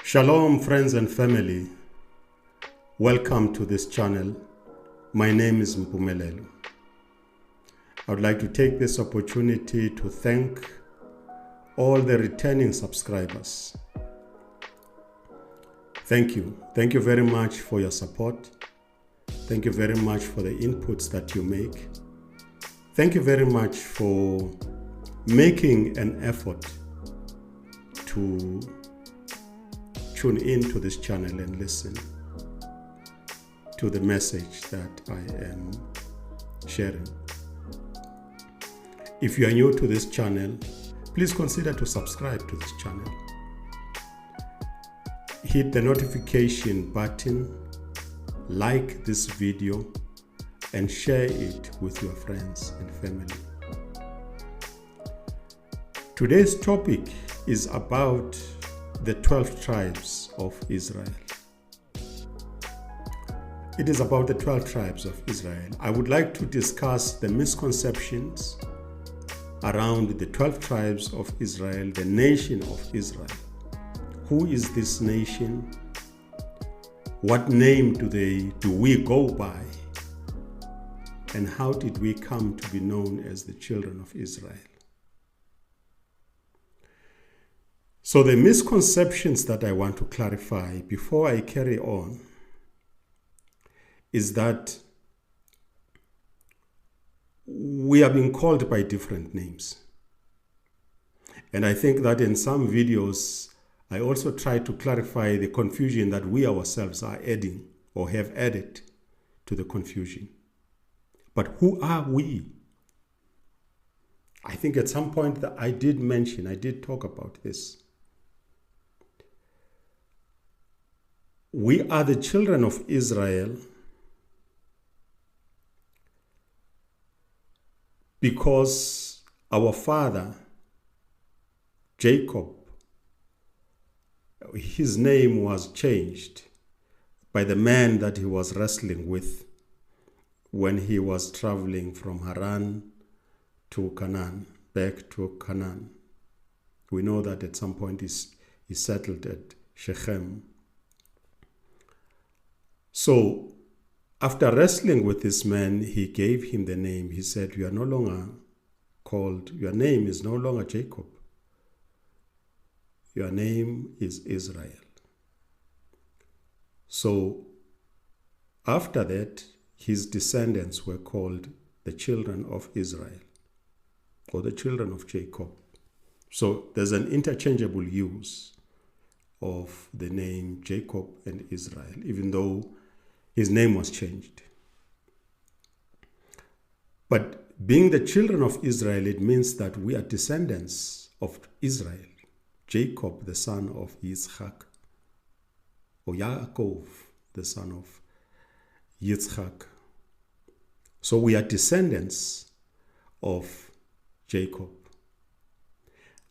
Shalom, friends and family. Welcome to this channel. My name is Mpumelelo. I would like to take this opportunity to thank all the returning subscribers. Thank you. Thank you very much for your support. Thank you very much for the inputs that you make. Thank you very much for making an effort to tune into this channel and listen to the message that I am sharing. If you are new to this channel, please consider to subscribe to this channel. Hit the notification button, like this video, and share it with your friends and family. Today's topic is about the 12 tribes of Israel. It is about the 12 tribes of Israel. I would like to discuss the misconceptions around the 12 tribes of Israel, the nation of Israel. Who is this nation? What name do we go by? And how did we come to be known as the children of Israel? So the misconceptions that I want to clarify before I carry on is that we are being called by different names. And I think that in some videos, I also try to clarify the confusion that we ourselves are adding or have added to the confusion. But who are we? I think at some point that I did talk about this. We are the children of Israel because our father, Jacob, his name was changed by the man that he was wrestling with when he was traveling from Haran to Canaan, back to Canaan. We know that at some point he settled at Shechem. So, after wrestling with this man, he gave him the name. He said, your name is no longer Jacob. Your name is Israel. So, after that, his descendants were called the children of Israel, or the children of Jacob. So, there's an interchangeable use of the name Jacob and Israel, even though his name was changed. But being the children of Israel, it means that we are descendants of Israel. Jacob, the son of Yitzchak, or Yaakov, the son of Yitzchak. So we are descendants of Jacob.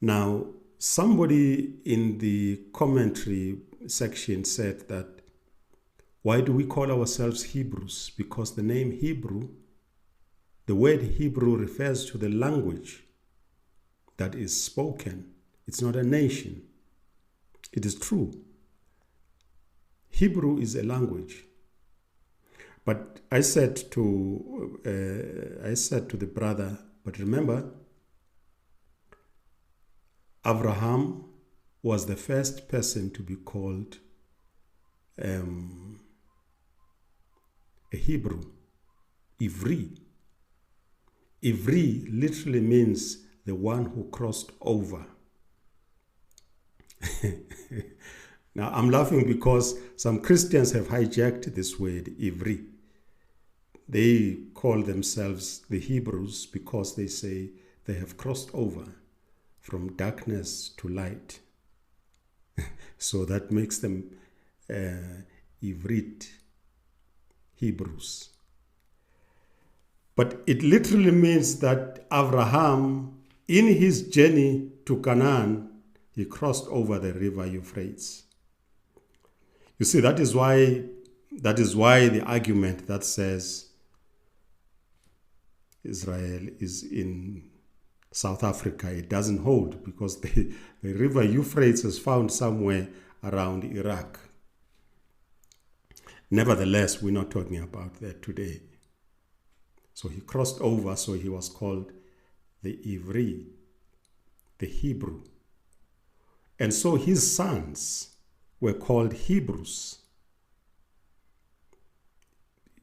Now, somebody in the commentary section said that, why do we call ourselves Hebrews? Because the name Hebrew, the word Hebrew refers to the language that is spoken. It's not a nation. It is true. Hebrew is a language. But I said to the brother, but remember, Abraham was the first person to be called a Hebrew, Ivri. Ivri literally means the one who crossed over. Now, I'm laughing because some Christians have hijacked this word, Ivri. They call themselves the Hebrews because they say they have crossed over from darkness to light. So that makes them Ivrit, Hebrews. But it literally means that Abraham, in his journey to Canaan, he crossed over the river Euphrates. You see, that is why the argument that says Israel is in South Africa, it doesn't hold, because the river Euphrates is found somewhere around Iraq. Nevertheless, we're not talking about that today. So he crossed over, so he was called the Ivri, the Hebrew. And so his sons were called Hebrews.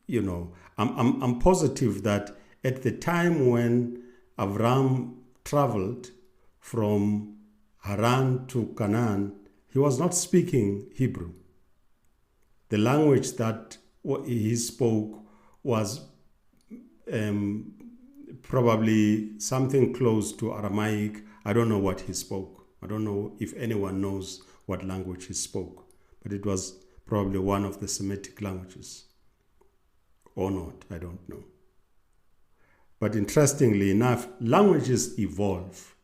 You know, I'm positive that at the time when Avram traveled from Haran to Canaan, he was not speaking Hebrew. The language that he spoke was probably something close to Aramaic. I don't know what he spoke. I don't know if anyone knows what language he spoke, but it was probably one of the Semitic languages. Or not, I don't know. But interestingly enough, languages evolve.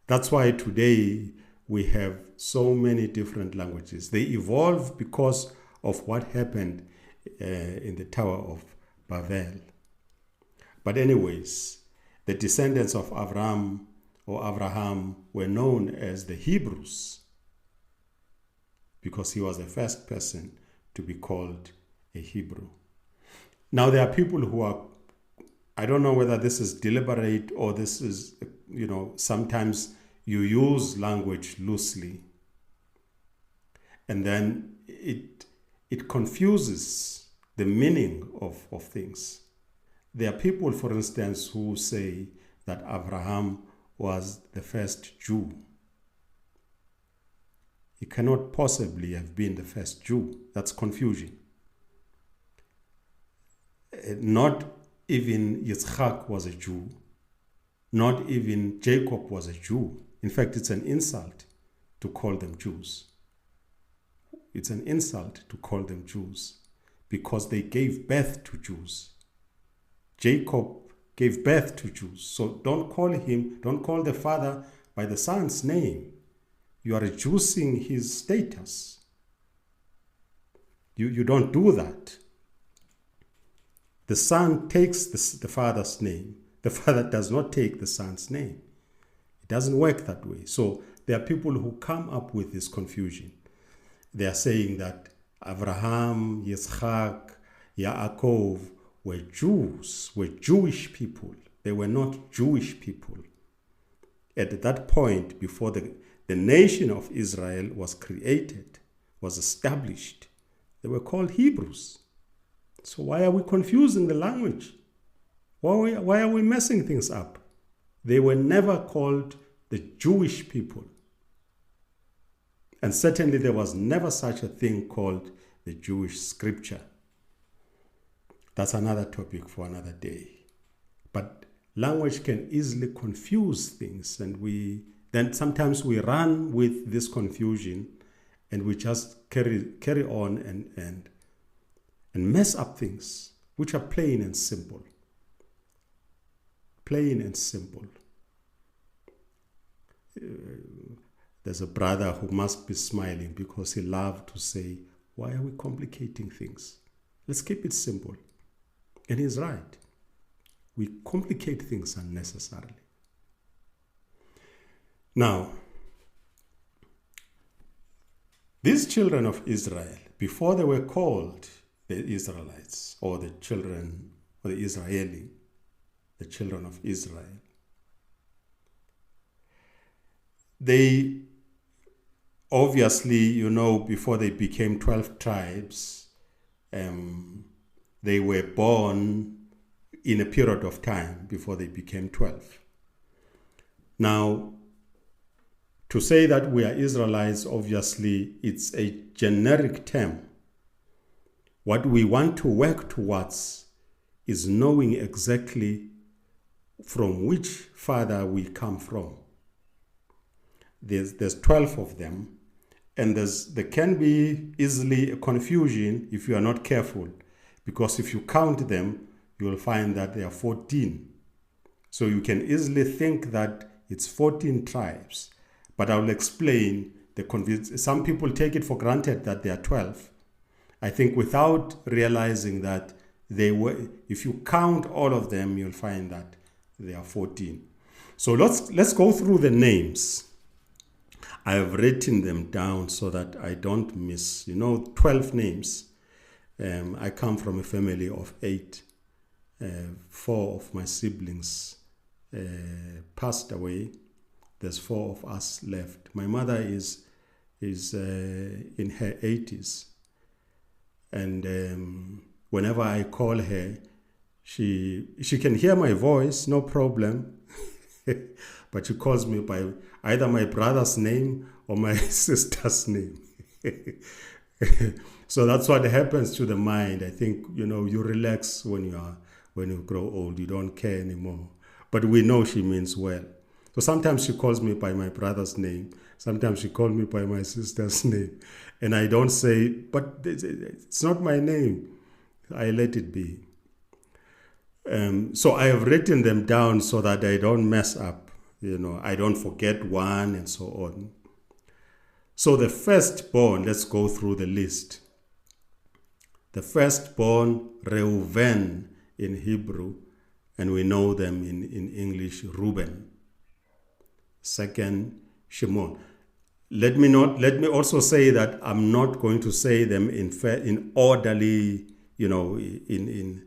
That's why today we have so many different languages. They evolve because of what happened in the Tower of Babel. But anyways, the descendants of Abraham were known as the Hebrews because he was the first person to be called a Hebrew. Now there are people who are, I don't know whether this is deliberate or this is, sometimes you use language loosely and then it confuses the meaning of things. There are people, for instance, who say that Abraham was the first Jew. He cannot possibly have been the first Jew. That's confusion. Not even Yitzchak was a Jew. Not even Jacob was a Jew. In fact, it's an insult to call them Jews. It's an insult to call them Jews because they gave birth to Jews. Jacob gave birth to Jews. So don't call the father by the son's name. You are reducing his status. You don't do that. The son takes the father's name. The father does not take the son's name. It doesn't work that way. So there are people who come up with this confusion. They are saying that Abraham, Yitzchak, Yaakov were Jews, were Jewish people. They were not Jewish people. At that point, before the nation of Israel was created, was established, they were called Hebrews. So why are we confusing the language? Why are we messing things up? They were never called the Jewish people. And certainly there was never such a thing called the Jewish scripture. That's another topic for another day. But language can easily confuse things, and then sometimes we run with this confusion and we just carry on and mess up things which are plain and simple. Plain and simple. There's a brother who must be smiling because he loved to say, why are we complicating things? Let's keep it simple. And he's right. We complicate things unnecessarily. Now, these children of Israel, before they were called the Israelites or the children of the Israeli, the children of Israel, they obviously, before they became 12 tribes, they were born in a period of time before they became 12. Now, to say that we are Israelites, obviously, it's a generic term. What we want to work towards is knowing exactly from which father we come from. There's 12 of them, and there can be easily a confusion if you are not careful, because if you count them, you will find that there are 14. So you can easily think that it's 14 tribes, but I will explain the confusion. Some people take it for granted that there are 12. I think without realizing that if you count all of them, you'll find that there are 14. So let's go through the names. I have written them down so that I don't miss, 12 names. I come from a family of 8. 4 of my siblings passed away. There's 4 of us left. My mother is in her 80s. And whenever I call her, she can hear my voice, no problem. But she calls me by either my brother's name or my sister's name. So that's what happens to the mind. I think, you relax when you grow old. You don't care anymore. But we know she means well. So sometimes she calls me by my brother's name. Sometimes she calls me by my sister's name. And I don't say, but it's not my name. I let it be. So I have written them down so that I don't mess up. I don't forget one and so on. So the firstborn, let's go through the list. The firstborn, Reuven in Hebrew, and we know them in English, Reuben. Second, Shimon. Let me also say that I'm not going to say them in orderly, in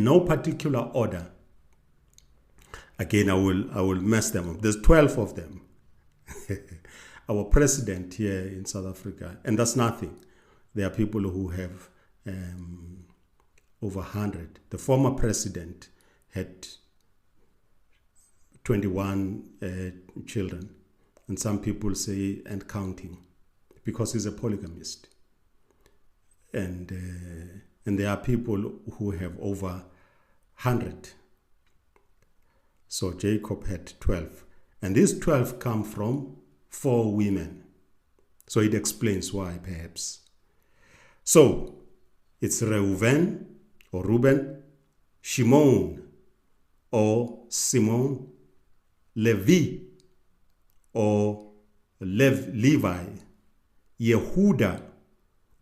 no particular order. Again, I will mess them up. There's 12 of them. Our president here in South Africa, and that's nothing. There are people who have over 100. The former president had 21 children, and some people say and counting, because he's a polygamist. And there are people who have over 100. So Jacob had 12. And these 12 come from 4 women. So it explains why, perhaps. So it's Reuven or Reuben, Shimon or Simon, Levi or Levi, Yehuda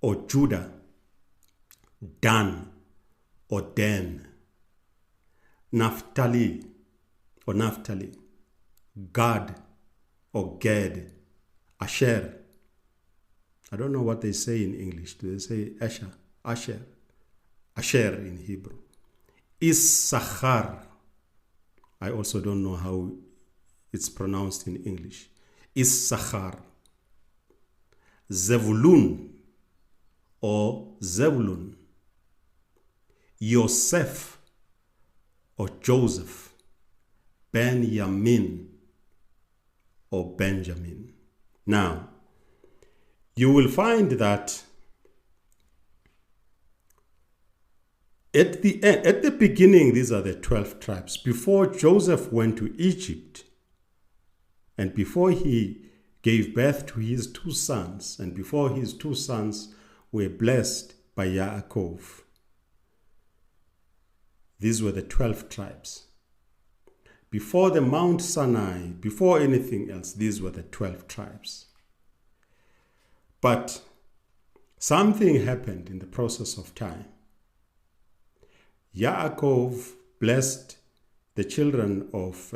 or Judah, Dan or Dan, Naphtali or Naphtali, Gad or Gad, Asher. I don't know what they say in English. Do they say Asher? Asher. Asher in Hebrew. Issachar. I also don't know how it's pronounced in English. Issachar. Zevulun or Zebulun. Yosef or Joseph. Benjamin or Benjamin. Now, you will find that at the beginning, these are the 12 tribes. Before Joseph went to Egypt, and before he gave birth to his 2 sons, and before his 2 sons were blessed by Yaakov, these were the 12 tribes. Before the Mount Sinai, before anything else, these were the 12 tribes. But something happened in the process of time. Yaakov blessed the children of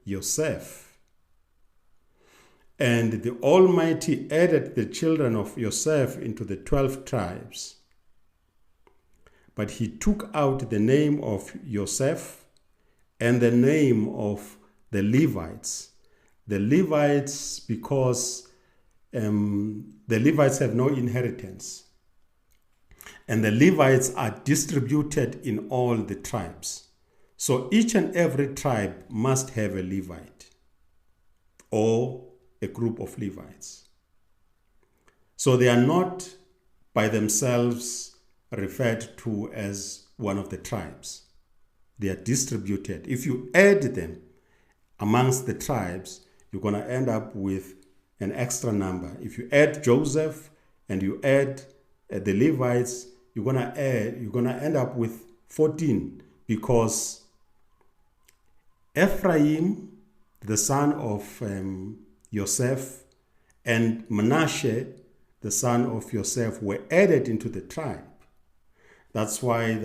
Yosef, and the Almighty added the children of Yosef into the 12 tribes. But he took out the name of Yosef and the name of the Levites. The Levites, because the Levites have no inheritance. And the Levites are distributed in all the tribes. So each and every tribe must have a Levite or a group of Levites. So they are not by themselves referred to as one of the tribes. They are distributed. If you add them amongst the tribes, you're going to end up with an extra number. If you add Joseph and you add the Levites, you're going to end up with 14, because Ephraim, the son of Yosef, and Manasseh, the son of Yosef, were added into the tribe. That's why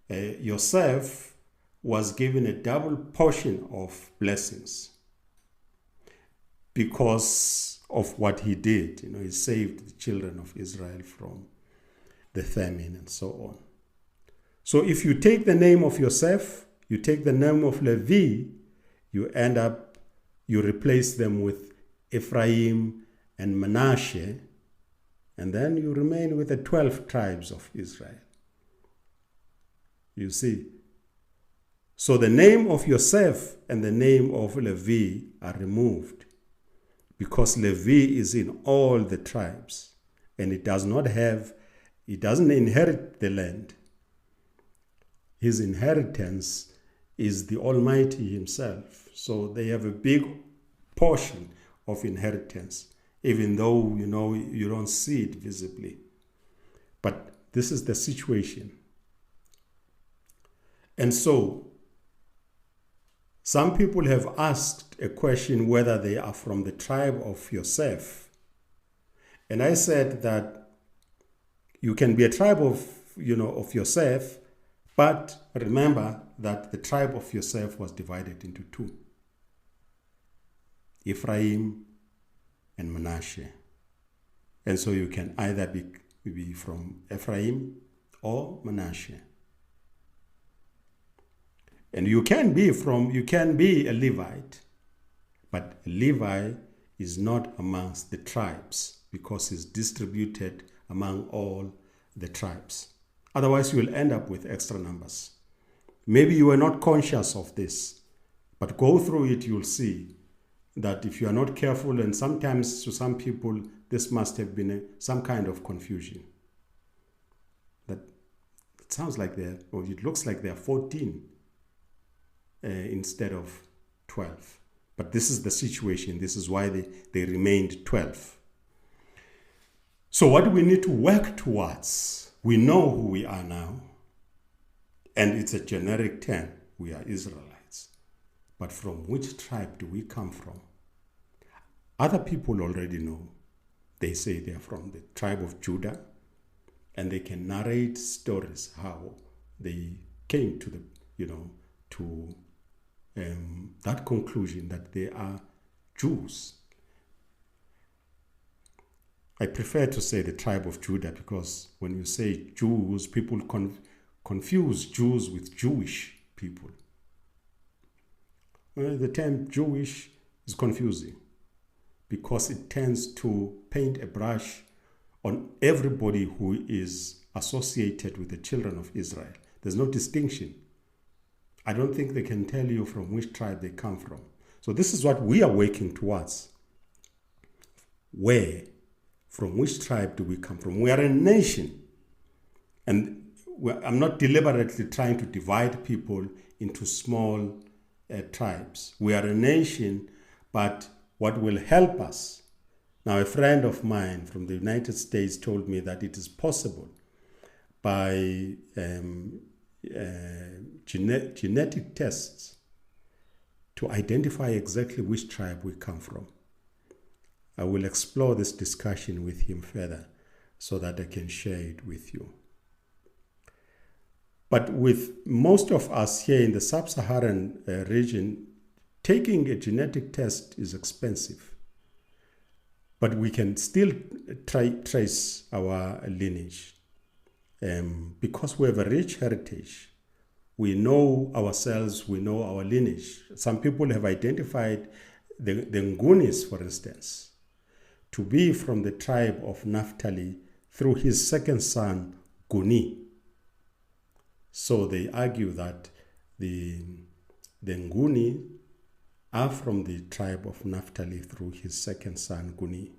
Yosef was given a double portion of blessings because of what he did. He saved the children of Israel from the famine and so on. So if you take the name of Yosef, you take the name of Levi, you replace them with Ephraim and Manasseh, and then you remain with the 12 tribes of Israel. You see? So the name of Yosef and the name of Levi are removed because Levi is in all the tribes and it doesn't inherit the land. His inheritance is the Almighty himself. So they have a big portion of inheritance, even though, you don't see it visibly. But this is the situation. And so, some people have asked a question whether they are from the tribe of Yosef. And I said that you can be a tribe of Yosef, but remember that the tribe of Yosef was divided into two: Ephraim and Manasseh. And so you can either be from Ephraim or Manasseh. And you can be a Levite, but Levi is not amongst the tribes because he's distributed among all the tribes. Otherwise, you will end up with extra numbers. Maybe you were not conscious of this, but go through it, you'll see that if you are not careful, and sometimes to some people, this must have been some kind of confusion. That it sounds like it looks like there are 14 instead of 12. But this is the situation. This is why they remained 12. So what do we need to work towards? We know who we are now, and it's a generic term. We are Israelites. But from which tribe do we come from? Other people already know. They say they are from the tribe of Judah, and they can narrate stories how they came to that conclusion that they are Jews. I prefer to say the tribe of Judah because when you say Jews, people confuse Jews with Jewish people. The term Jewish is confusing because it tends to paint a brush on everybody who is associated with the children of Israel. There's no distinction. I don't think they can tell you from which tribe they come from. So this is what we are working towards. From which tribe do we come from? We are a nation. And I'm not deliberately trying to divide people into small tribes. We are a nation, but what will help us? Now, a friend of mine from the United States told me that it is possible by genetic tests to identify exactly which tribe we come from. I will explore this discussion with him further so that I can share it with you. But with most of us here in the sub-Saharan region, taking a genetic test is expensive. But we can still trace our lineage because we have a rich heritage. We know ourselves, we know our lineage. Some people have identified the Ngunis, for instance, to be from the tribe of Naphtali through his second son, Guni. So they argue that the Nguni are from the tribe of Naphtali through his second son, Guni.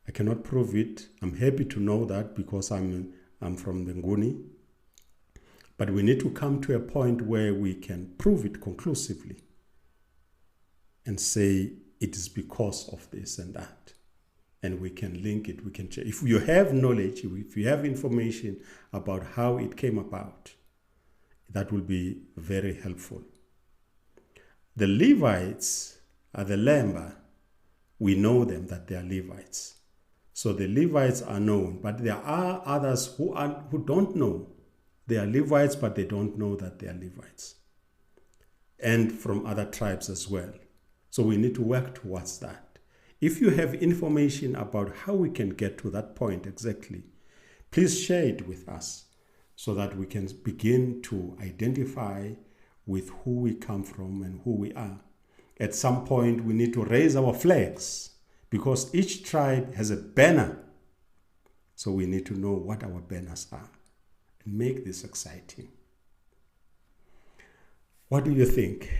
I cannot prove it. I'm happy to know that because I'm from the Nguni. But we need to come to a point where we can prove it conclusively and say it is because of this and that. And we can link it, we can check. If you have knowledge, if you have information about how it came about, that will be very helpful. The Levites are the Lemba. We know them that they are Levites. So the Levites are known, but there are others who don't know They are Levites, but they don't know that they are Levites. And from other tribes as well. So we need to work towards that. If you have information about how we can get to that point exactly, please share it with us so that we can begin to identify with who we come from and who we are. At some point, we need to raise our flags because each tribe has a banner. So we need to know what our banners are and make this exciting. What do you think?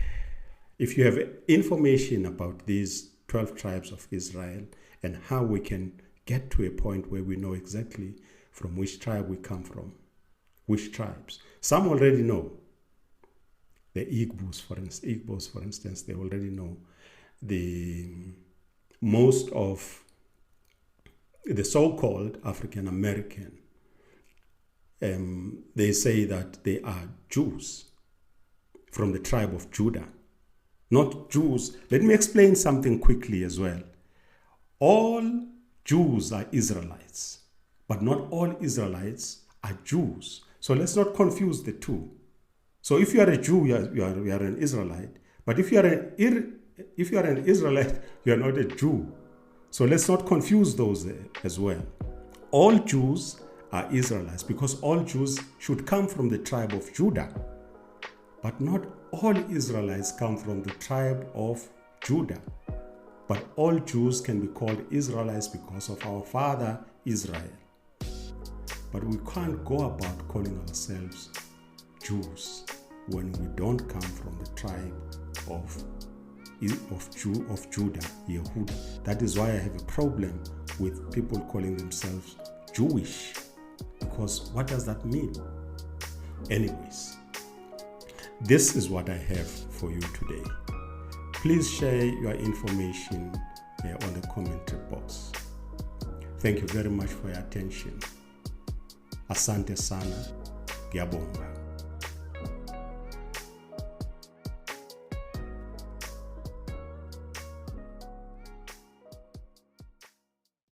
If you have information about these 12 tribes of Israel and how we can get to a point where we know exactly from which tribe we come from, which tribes. Some already know. The Igbos, for instance, they already know. Most of the so-called African American, they say that they are Jews from the tribe of Judah. Not Jews. Let me explain something quickly as well. All Jews are Israelites, but not all Israelites are Jews. So let's not confuse the two. So if you are a Jew, you are an Israelite. But if you are an Israelite, you are not a Jew. So let's not confuse those as well. All Jews are Israelites because all Jews should come from the tribe of Judah. But not all Israelites come from the tribe of Judah. But all Jews can be called Israelites because of our father Israel. But we can't go about calling ourselves Jews when we don't come from the tribe of Judah, Yehuda. That is why I have a problem with people calling themselves Jewish. Because what does that mean? Anyways, this is what I have for you today. Please share your information on the commentary box. Thank you very much for your attention. Asante sana. Ngiyabonga.